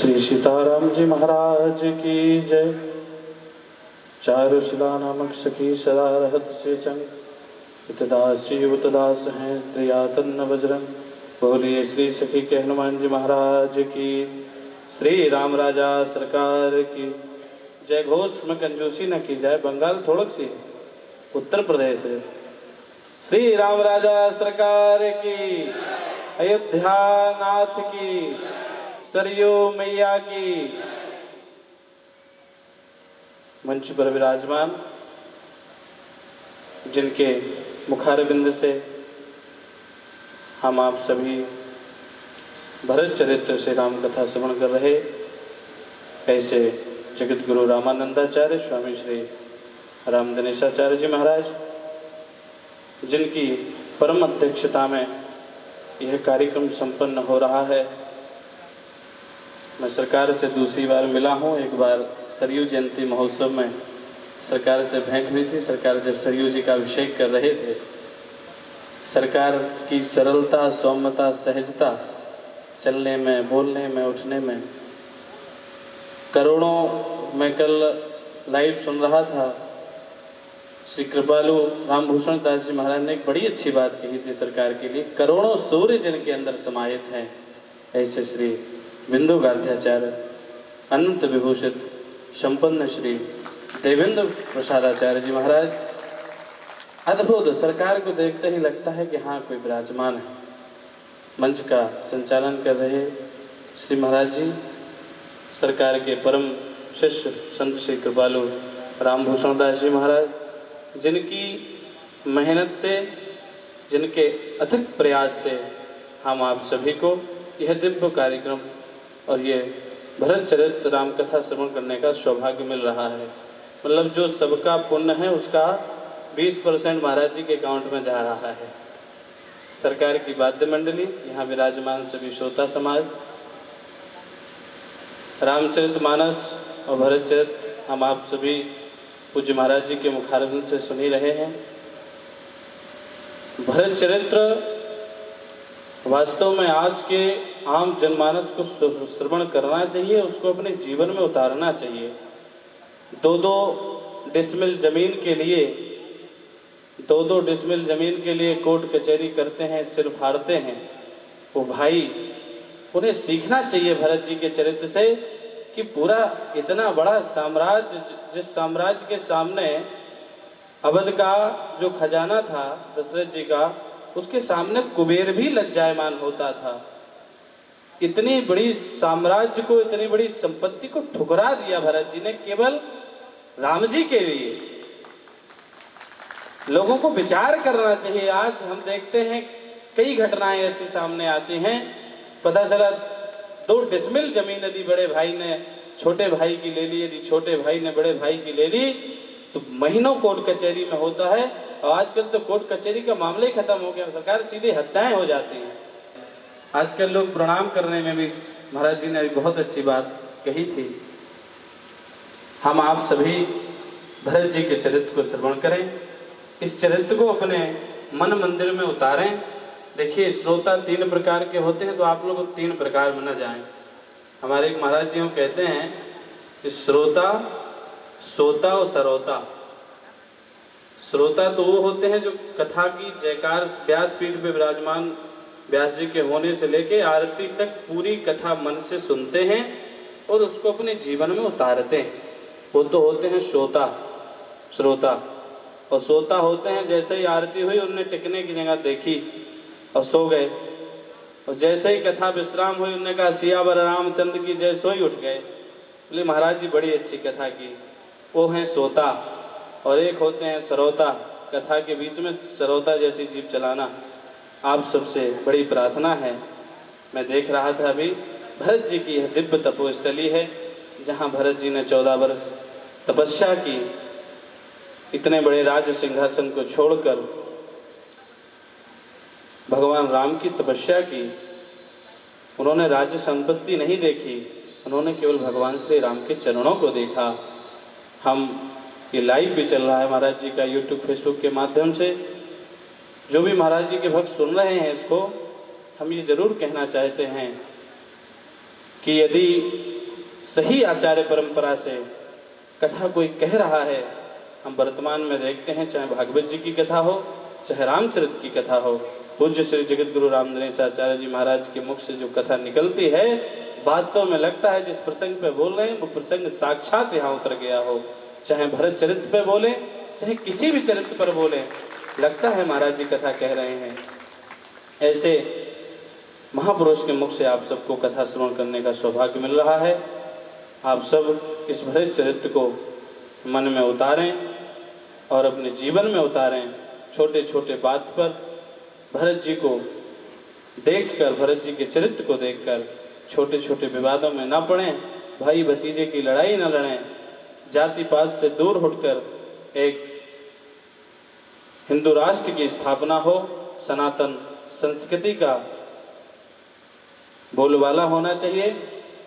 श्री सीताराम जी महाराज की जय। चारु शिला नामक सखी सदा रहत से संग, हितदासी युवतदास हैं त्रियातन वज्रंग। बोलिए श्री सखी के हनुमान जी महाराज की, श्री राम राजा सरकार की जय। घोष में कंजूसी न की जाए, बंगाल थोड़क सी उत्तर प्रदेश है। श्री राम राजा सरकार की, अयोध्या नाथ की, सरयू मैया की। मंच पर विराजमान जिनके मुखारविंद से हम आप सभी भरत चरित्र से राम कथा श्रवण कर रहे, ऐसे जगत गुरु रामानंदाचार्य स्वामी श्री राम दिनेशाचार्य जी महाराज, जिनकी परम अध्यक्षता में यह कार्यक्रम संपन्न हो रहा है। मैं सरकार से दूसरी बार मिला हूँ। एक बार सरयू जयंती महोत्सव में सरकार से भेंट हुई थी। सरकार जब सरयू जी का अभिषेक कर रहे थे, सरकार की सरलता, सौम्यता, सहजता, चलने में, बोलने में, उठने में, करोड़ों। मैं कल लाइव सुन रहा था, श्री कृपालु रामभूषण दास जी महाराज ने एक बड़ी अच्छी बात कही थी सरकार के लिए। करोड़ों सूर्य जिनके अंदर समाहित हैं, ऐसे श्री बिंदु गाध्याचार्य अनंत विभूषित संपन्न श्री देवेंद्र प्रसादाचार्य जी महाराज, अद्भुत। सरकार को देखते ही लगता है कि हाँ, कोई विराजमान है। मंच का संचालन कर रहे श्री महाराज जी, सरकार के परम शिष्य संत श्री कृपालु रामभूषण दास जी महाराज, जिनकी मेहनत से, जिनके अथक प्रयास से हम आप सभी को यह दिव्य कार्यक्रम और ये भरत चरित्र राम कथा श्रवण करने का सौभाग्य मिल रहा है। मतलब जो सबका पुण्य है उसका 20% महाराज जी के अकाउंट में जा रहा है। सरकार की वाद्य मंडली, यहाँ विराजमान सभी श्रोता समाज, रामचरितमानस और भरत चरित्र हम आप सभी पूज्य महाराज जी के मुखारविंद से सुन ही रहे हैं। भरत चरित्र वास्तव में आज के आम जनमानस को श्रवण करना चाहिए, उसको अपने जीवन में उतारना चाहिए। 2-2 डिसमिल जमीन के लिए, 2-2 डिसमिल जमीन के लिए कोर्ट कचहरी करते हैं, सिर फाड़ते हैं वो भाई, उन्हें सीखना चाहिए भरत जी के चरित्र से कि पूरा इतना बड़ा साम्राज्य, जिस साम्राज्य के सामने अवध का जो खजाना था दशरथ जी का, उसके सामने कुबेर भी लज्जायमान होता था। इतनी बड़ी साम्राज्य को, इतनी बड़ी संपत्ति को ठुकरा दिया भरत जी ने केवल राम जी के लिए। लोगों को विचार करना चाहिए। आज हम देखते हैं कई घटनाएं ऐसी सामने आती हैं, पता चला 2 डिसमिल जमीन यदि बड़े भाई ने छोटे भाई की ले ली, यदि छोटे भाई ने बड़े भाई की ले ली, तो महीनों कोर्ट कचहरी में होता है। और आजकल तो कोर्ट कचहरी का मामला ही खत्म हो गया, सरकार सीधे हत्याएं हो जाती हैं। आजकल लोग प्रणाम करने में भी महाराज जी ने बहुत अच्छी बात कही थी। हम आप सभी भरत जी के चरित्र को श्रवण करें, इस चरित्र को अपने मन मंदिर में उतारें। देखिए, श्रोता 3 प्रकार के होते हैं, तो आप लोग 3 प्रकार में न जाएं। हमारे एक महाराज जी कहते हैं, श्रोता, सोता और सरोता। श्रोता तो वो होते हैं जो कथा की जयकार व्यास पीठ पे विराजमान व्यास जी के होने से लेके आरती तक पूरी कथा मन से सुनते हैं और उसको अपने जीवन में उतारते हैं। वो तो होते हैं श्रोता, श्रोता। और सोता होते हैं जैसे ही आरती हुई उनने टिकने की जगह देखी और सो गए, और जैसे ही कथा विश्राम हुई उनने कहा सियावर रामचंद्र की जय, सोई उठ गए। बोले महाराज जी बड़ी अच्छी कथा की। वो हैं सोता। और एक होते हैं सरोता, कथा के बीच में सरोता जैसी जीभ चलाना। आप सबसे बड़ी प्रार्थना है, मैं देख रहा था अभी, भरत जी की यह दिव्य तपोस्थली है जहाँ भरत जी ने 14 वर्ष तपस्या की, इतने बड़े राज सिंहासन को छोड़कर भगवान राम की तपस्या की। उन्होंने राज्य संपत्ति नहीं देखी, उन्होंने केवल भगवान श्री राम के चरणों को देखा। हम ये लाइव भी चल रहा है महाराज जी का यूट्यूब फेसबुक के माध्यम से। जो भी महाराज जी के भक्त सुन रहे हैं, इसको हम ये जरूर कहना चाहते हैं कि यदि सही आचार्य परंपरा से कथा कोई कह रहा है, हम वर्तमान में देखते हैं, चाहे भागवत जी की कथा हो, चाहे रामचरित की कथा हो, पूज्य श्री जगत गुरु रामदिनेश आचार्य जी महाराज के मुख से जो कथा निकलती है, वास्तव में लगता है जिस प्रसंग पे बोल रहे हैं वो प्रसंग साक्षात यहाँ उतर गया हो। चाहे भरत चरित्र पे बोले, चाहे किसी भी चरित्र पर बोले, लगता है महाराज जी कथा कह रहे हैं। ऐसे महापुरुष के मुख से आप सबको कथा श्रवण करने का सौभाग्य मिल रहा है। आप सब इस भरत चरित्र को मन में उतारें और अपने जीवन में उतारें। छोटे छोटे बात पर भरत जी को देखकर, भरत जी के चरित्र को देखकर छोटे छोटे विवादों में ना पड़ें, भाई भतीजे की लड़ाई ना लड़ें, जाति पात से दूर हटकर एक हिंदू राष्ट्र की स्थापना हो, सनातन संस्कृति का बोलबाला होना चाहिए।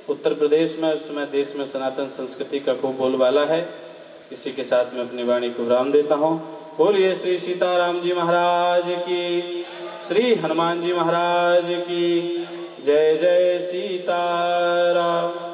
उत्तर प्रदेश में उस समय देश में सनातन संस्कृति का खूब बोलबाला है। इसी के साथ मैं अपनी वाणी को विराम देता हूँ। बोलिए श्री सीताराम जी महाराज की, श्री हनुमान जी महाराज की जय। जय सीताराम।